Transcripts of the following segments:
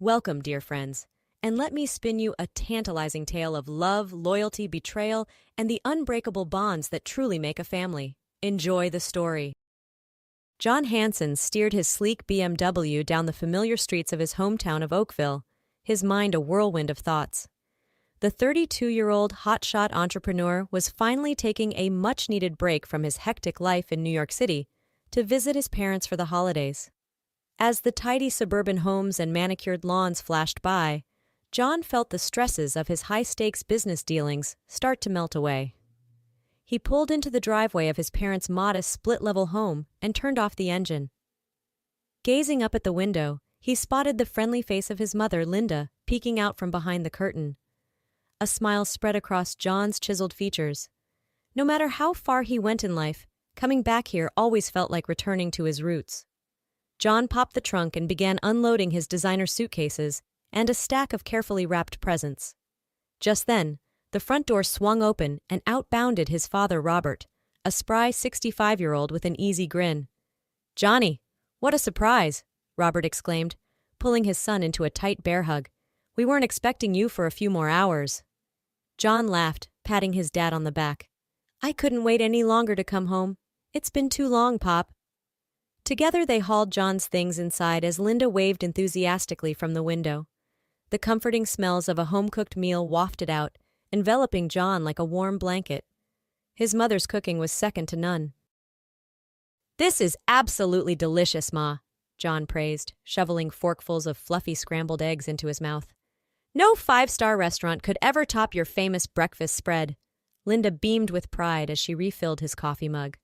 Welcome, dear friends, and let me spin you a tantalizing tale of love, loyalty, betrayal, and the unbreakable bonds that truly make a family. Enjoy the story. John Hanson steered his sleek BMW down the familiar streets of his hometown of Oakville, his mind a whirlwind of thoughts. The 32-year-old hotshot entrepreneur was finally taking a much-needed break from his hectic life in New York City to visit his parents for the holidays. As the tidy suburban homes and manicured lawns flashed by, John felt the stresses of his high-stakes business dealings start to melt away. He pulled into the driveway of his parents' modest split-level home and turned off the engine. Gazing up at the window, he spotted the friendly face of his mother, Linda, peeking out from behind the curtain. A smile spread across John's chiseled features. No matter how far he went in life, coming back here always felt like returning to his roots. John popped the trunk and began unloading his designer suitcases and a stack of carefully wrapped presents. Just then, the front door swung open and out bounded his father, Robert, a spry 65-year-old with an easy grin. "Johnny, what a surprise!" Robert exclaimed, pulling his son into a tight bear hug. "We weren't expecting you for a few more hours." John laughed, patting his dad on the back. "I couldn't wait any longer to come home. It's been too long, Pop." Together they hauled John's things inside as Linda waved enthusiastically from the window. The comforting smells of a home-cooked meal wafted out, enveloping John like a warm blanket. His mother's cooking was second to none. "This is absolutely delicious, Ma," John praised, shoveling forkfuls of fluffy scrambled eggs into his mouth. "No five-star restaurant could ever top your famous breakfast spread." Linda beamed with pride as she refilled his coffee mug.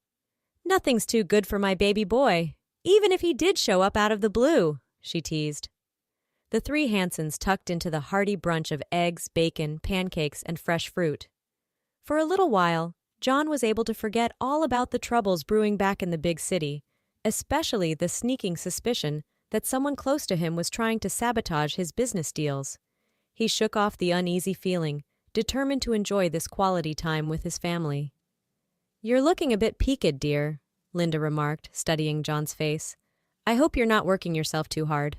"Nothing's too good for my baby boy, even if he did show up out of the blue," she teased. The three Hansons tucked into the hearty brunch of eggs, bacon, pancakes, and fresh fruit. For a little while, John was able to forget all about the troubles brewing back in the big city, especially the sneaking suspicion that someone close to him was trying to sabotage his business deals. He shook off the uneasy feeling, determined to enjoy this quality time with his family. "You're looking a bit peaked, dear," Linda remarked, studying John's face. "I hope you're not working yourself too hard."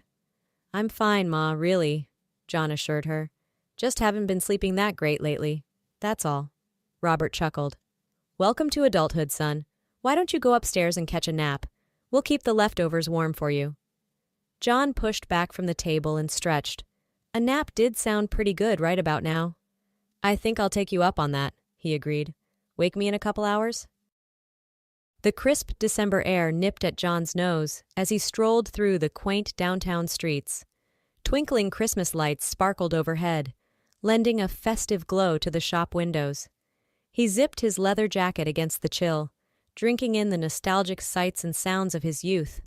"I'm fine, Ma, really," John assured her. "Just haven't been sleeping that great lately. That's all." Robert chuckled. "Welcome to adulthood, son. Why don't you go upstairs and catch a nap? We'll keep the leftovers warm for you." John pushed back from the table and stretched. A nap did sound pretty good right about now. "I think I'll take you up on that," he agreed. "Wake me in a couple hours?" The crisp December air nipped at John's nose as he strolled through the quaint downtown streets. Twinkling Christmas lights sparkled overhead, lending a festive glow to the shop windows. He zipped his leather jacket against the chill, drinking in the nostalgic sights and sounds of his youth.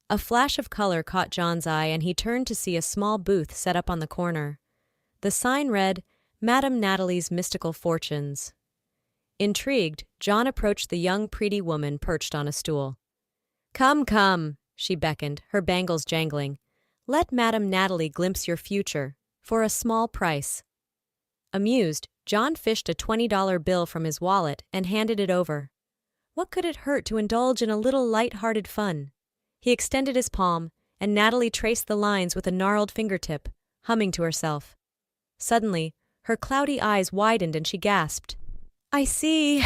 A flash of color caught John's eye and he turned to see a small booth set up on the corner. The sign read, "Madame Natalie's Mystical Fortunes." Intrigued, John approached the young, pretty woman perched on a stool. "Come, come," she beckoned, her bangles jangling. "Let Madame Natalie glimpse your future, for a small price." Amused, John fished a $20 bill from his wallet and handed it over. What could it hurt to indulge in a little light-hearted fun? He extended his palm, and Natalie traced the lines with a gnarled fingertip, humming to herself. Suddenly, her cloudy eyes widened and she gasped. I see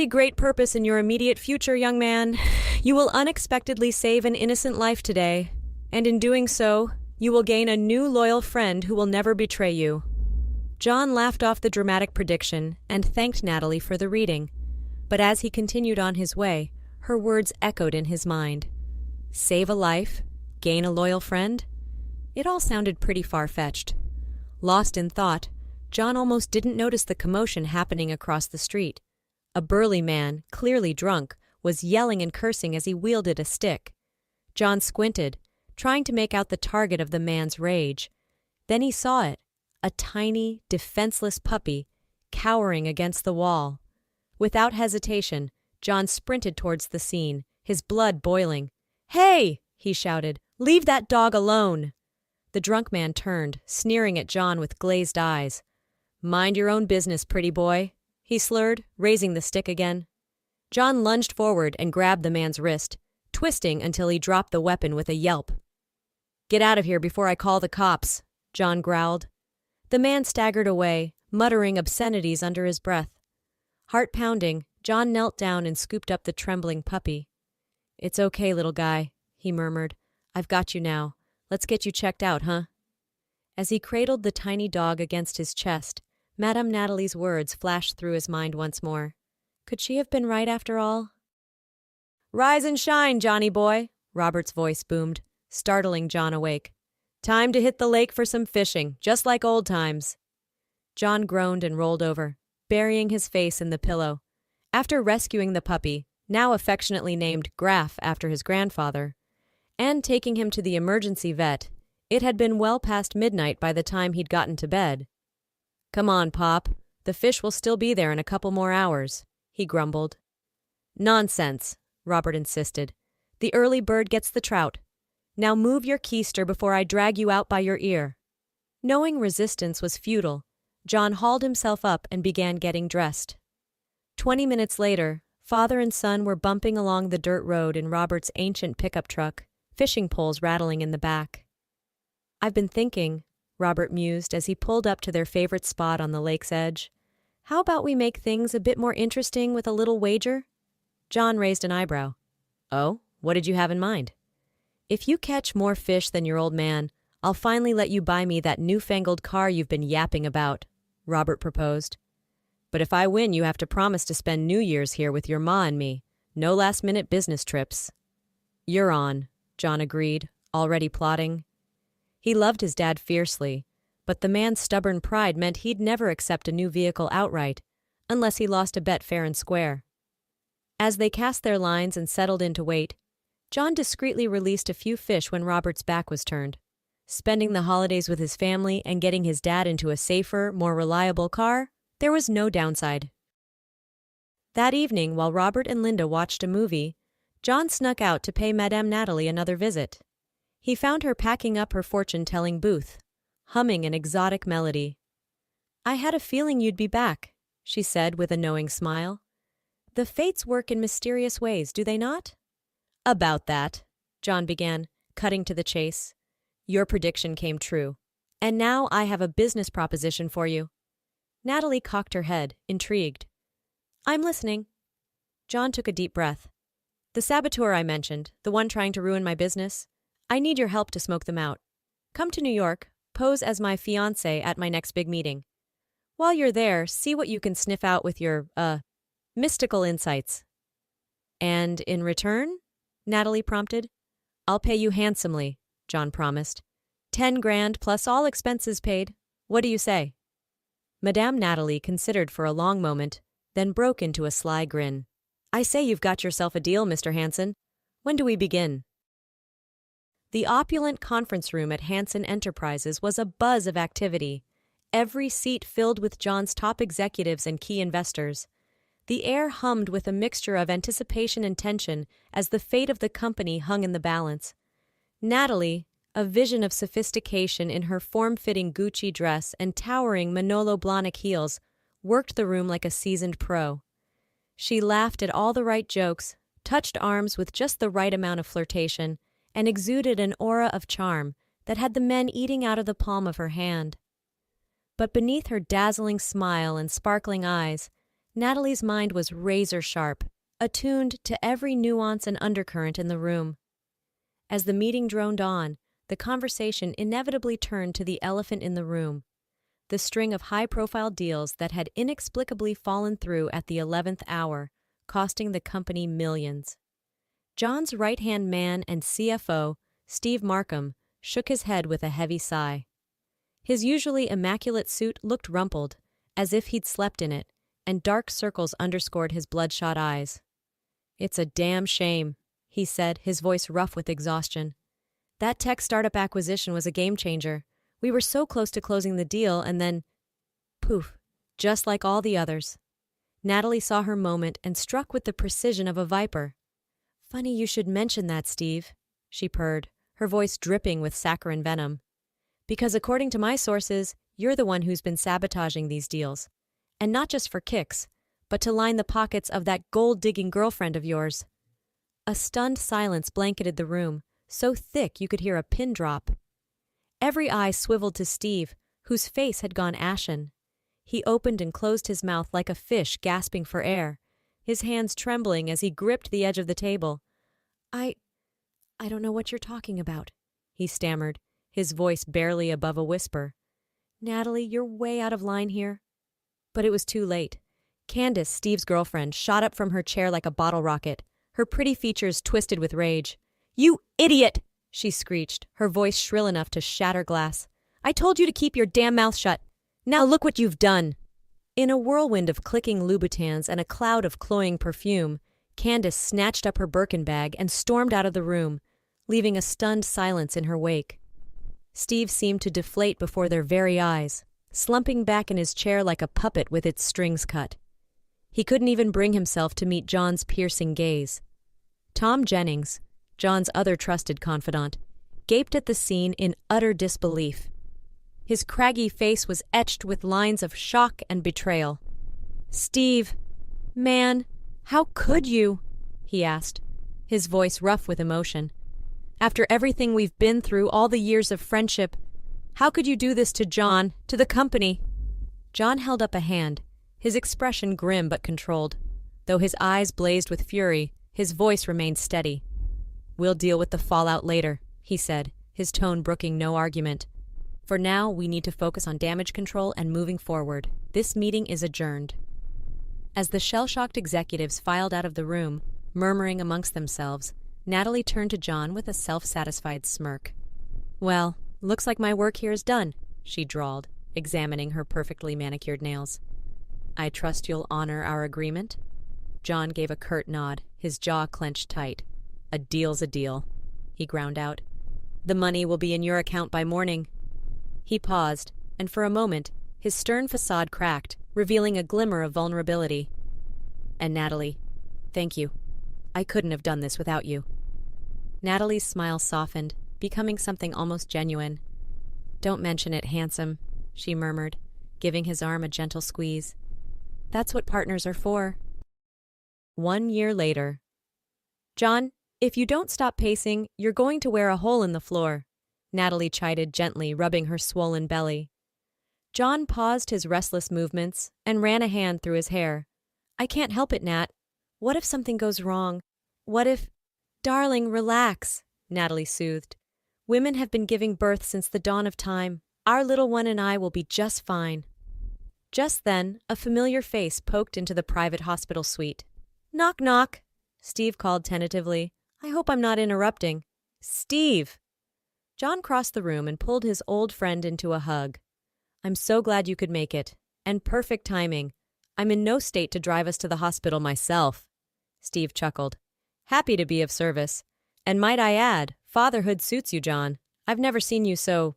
great purpose in your immediate future, young man. You will unexpectedly save an innocent life today, and in doing so, you will gain a new loyal friend who will never betray you." John laughed off the dramatic prediction and thanked Natalie for the reading, but as he continued on his way, her words echoed in his mind. Save a life? Gain a loyal friend? It all sounded pretty far-fetched. Lost in thought, John almost didn't notice the commotion happening across the street. A burly man, clearly drunk, was yelling and cursing as he wielded a stick. John squinted, trying to make out the target of the man's rage. Then he saw it, a tiny, defenseless puppy, cowering against the wall. Without hesitation, John sprinted towards the scene, his blood boiling. "Hey!" he shouted. "Leave that dog alone!" The drunk man turned, sneering at John with glazed eyes. "Mind your own business, pretty boy," he slurred, raising the stick again. John lunged forward and grabbed the man's wrist, twisting until he dropped the weapon with a yelp. Get out of here before I call the cops, John growled. The man staggered away, muttering obscenities under his breath. Heart pounding, John knelt down and scooped up the trembling puppy. It's okay, little guy, he murmured. I've got you now. Let's get you checked out, huh? As he cradled the tiny dog against his chest, Madame Natalie's words flashed through his mind once more. Could she have been right after all? Rise and shine, Johnny boy, Robert's voice boomed, startling John awake. Time to hit the lake for some fishing, just like old times. John groaned and rolled over, burying his face in the pillow. After rescuing the puppy, now affectionately named Graff after his grandfather, and taking him to the emergency vet, it had been well past midnight by the time he'd gotten to bed. Come on, Pop. The fish will still be there in a couple more hours, he grumbled. Nonsense, Robert insisted. The early bird gets the trout. Now move your keister before I drag you out by your ear. Knowing resistance was futile, John hauled himself up and began getting dressed. 20 minutes later, father and son were bumping along the dirt road in Robert's ancient pickup truck, fishing poles rattling in the back. I've been thinking, Robert mused as he pulled up to their favorite spot on the lake's edge. How about we make things a bit more interesting with a little wager? John raised an eyebrow. Oh, what did you have in mind? If you catch more fish than your old man, I'll finally let you buy me that newfangled car you've been yapping about, Robert proposed. But if I win, you have to promise to spend New Year's here with your ma and me. No last-minute business trips. You're on, John agreed, already plotting. He loved his dad fiercely, but the man's stubborn pride meant he'd never accept a new vehicle outright, unless he lost a bet fair and square. As they cast their lines and settled in to wait, John discreetly released a few fish when Robert's back was turned. Spending the holidays with his family and getting his dad into a safer, more reliable car, there was no downside. That evening, while Robert and Linda watched a movie, John snuck out to pay Madame Natalie another visit. He found her packing up her fortune-telling booth, humming an exotic melody. I had a feeling you'd be back, she said with a knowing smile. The fates work in mysterious ways, do they not? About that, John began, cutting to the chase. Your prediction came true. And now I have a business proposition for you. Natalie cocked her head, intrigued. I'm listening. John took a deep breath. The saboteur I mentioned, the one trying to ruin my business, I need your help to smoke them out. Come to New York, pose as my fiancée at my next big meeting. While you're there, see what you can sniff out with your, mystical insights. And in return? Natalie prompted. I'll pay you handsomely, John promised. 10 grand plus all expenses paid. What do you say? Madame Natalie considered for a long moment, then broke into a sly grin. I say you've got yourself a deal, Mr. Hanson. When do we begin? The opulent conference room at Hanson Enterprises was a buzz of activity, every seat filled with John's top executives and key investors. The air hummed with a mixture of anticipation and tension as the fate of the company hung in the balance. Natalie, a vision of sophistication in her form-fitting Gucci dress and towering Manolo Blahnik heels, worked the room like a seasoned pro. She laughed at all the right jokes, touched arms with just the right amount of flirtation, and exuded an aura of charm that had the men eating out of the palm of her hand. But beneath her dazzling smile and sparkling eyes, Natalie's mind was razor-sharp, attuned to every nuance and undercurrent in the room. As the meeting droned on, the conversation inevitably turned to the elephant in the room, the string of high-profile deals that had inexplicably fallen through at the 11th hour, costing the company millions. John's right-hand man and CFO, Steve Markham, shook his head with a heavy sigh. His usually immaculate suit looked rumpled, as if he'd slept in it, and dark circles underscored his bloodshot eyes. It's a damn shame, he said, his voice rough with exhaustion. That tech startup acquisition was a game-changer. We were so close to closing the deal, and then, poof, just like all the others. Natalie saw her moment and struck with the precision of a viper. Funny you should mention that, Steve, she purred, her voice dripping with saccharine venom. Because according to my sources, you're the one who's been sabotaging these deals. And not just for kicks, but to line the pockets of that gold-digging girlfriend of yours. A stunned silence blanketed the room, so thick you could hear a pin drop. Every eye swiveled to Steve, whose face had gone ashen. He opened and closed his mouth like a fish gasping for air, his hands trembling as he gripped the edge of the table. I don't know what you're talking about, he stammered, his voice barely above a whisper. Natalie, you're way out of line here. But it was too late. Candace, Steve's girlfriend, shot up from her chair like a bottle rocket, her pretty features twisted with rage. You idiot! She screeched, her voice shrill enough to shatter glass. I told you to keep your damn mouth shut. Now look what you've done. In a whirlwind of clicking Louboutins and a cloud of cloying perfume, Candace snatched up her Birkin bag and stormed out of the room, leaving a stunned silence in her wake. Steve seemed to deflate before their very eyes, slumping back in his chair like a puppet with its strings cut. He couldn't even bring himself to meet John's piercing gaze. Tom Jennings, John's other trusted confidant, gaped at the scene in utter disbelief. His craggy face was etched with lines of shock and betrayal. Steve, man, how could you? He asked, his voice rough with emotion. After everything we've been through, all the years of friendship, how could you do this to John, to the company? John held up a hand, his expression grim but controlled. Though his eyes blazed with fury, his voice remained steady. We'll deal with the fallout later, he said, his tone brooking no argument. For now, we need to focus on damage control and moving forward. This meeting is adjourned. As the shell-shocked executives filed out of the room, murmuring amongst themselves, Natalie turned to John with a self-satisfied smirk. Well, looks like my work here is done, she drawled, examining her perfectly manicured nails. I trust you'll honor our agreement? John gave a curt nod, his jaw clenched tight. A deal's a deal, he ground out. The money will be in your account by morning. He paused, and for a moment, his stern facade cracked, revealing a glimmer of vulnerability. And Natalie, thank you. I couldn't have done this without you. Natalie's smile softened, becoming something almost genuine. Don't mention it, handsome, she murmured, giving his arm a gentle squeeze. That's what partners are for. 1 year later. John, if you don't stop pacing, you're going to wear a hole in the floor, Natalie chided gently, rubbing her swollen belly. John paused his restless movements and ran a hand through his hair. I can't help it, Nat. What if something goes wrong? What if… Darling, relax, Natalie soothed. Women have been giving birth since the dawn of time. Our little one and I will be just fine. Just then, a familiar face poked into the private hospital suite. Knock, knock, Steve called tentatively. I hope I'm not interrupting. Steve! John crossed the room and pulled his old friend into a hug. I'm so glad you could make it. And perfect timing. I'm in no state to drive us to the hospital myself. Steve chuckled. Happy to be of service. And might I add, fatherhood suits you, John. I've never seen you so…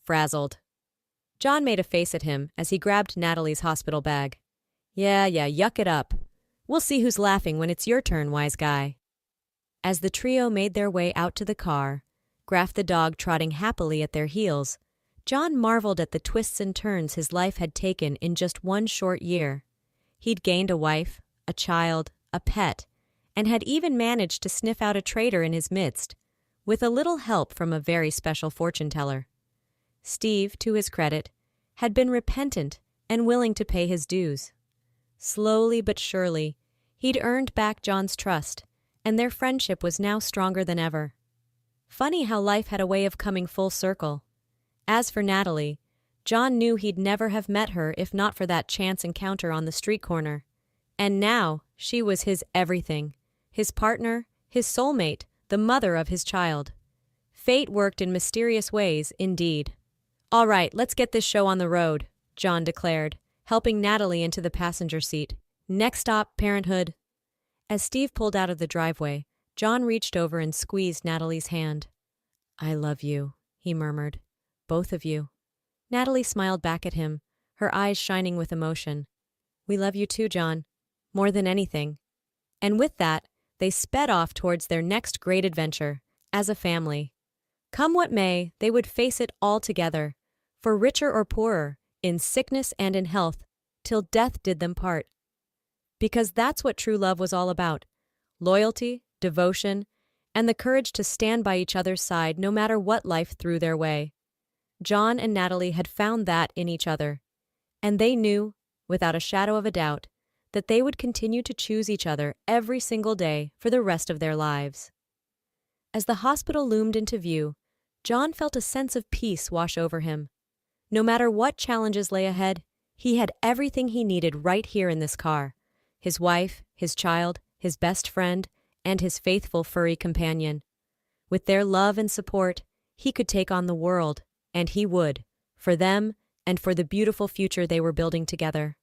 frazzled. John made a face at him as he grabbed Natalie's hospital bag. Yeah, yuck it up. We'll see who's laughing when it's your turn, wise guy. As the trio made their way out to the car, Graf the dog trotting happily at their heels, John marveled at the twists and turns his life had taken in just 1 short year. He'd gained a wife, a child, a pet, and had even managed to sniff out a traitor in his midst, with a little help from a very special fortune-teller. Steve, to his credit, had been repentant and willing to pay his dues. Slowly but surely, he'd earned back John's trust, and their friendship was now stronger than ever. Funny how life had a way of coming full circle. As for Natalie, John knew he'd never have met her if not for that chance encounter on the street corner. And now, she was his everything, his partner, his soulmate, the mother of his child. Fate worked in mysterious ways, indeed. All right, let's get this show on the road, John declared, helping Natalie into the passenger seat. Next stop, Parenthood. As Steve pulled out of the driveway, John reached over and squeezed Natalie's hand. I love you, he murmured. Both of you. Natalie smiled back at him, her eyes shining with emotion. We love you too, John. More than anything. And with that, they sped off towards their next great adventure, as a family. Come what may, they would face it all together, for richer or poorer, in sickness and in health, till death did them part. Because that's what true love was all about. Loyalty, devotion, and the courage to stand by each other's side no matter what life threw their way. John and Natalie had found that in each other, and they knew, without a shadow of a doubt, that they would continue to choose each other every single day for the rest of their lives. As the hospital loomed into view, John felt a sense of peace wash over him. No matter what challenges lay ahead, he had everything he needed right here in this car: his wife, his child, his best friend, and his faithful furry companion. With their love and support, he could take on the world, and he would, for them and for the beautiful future they were building together.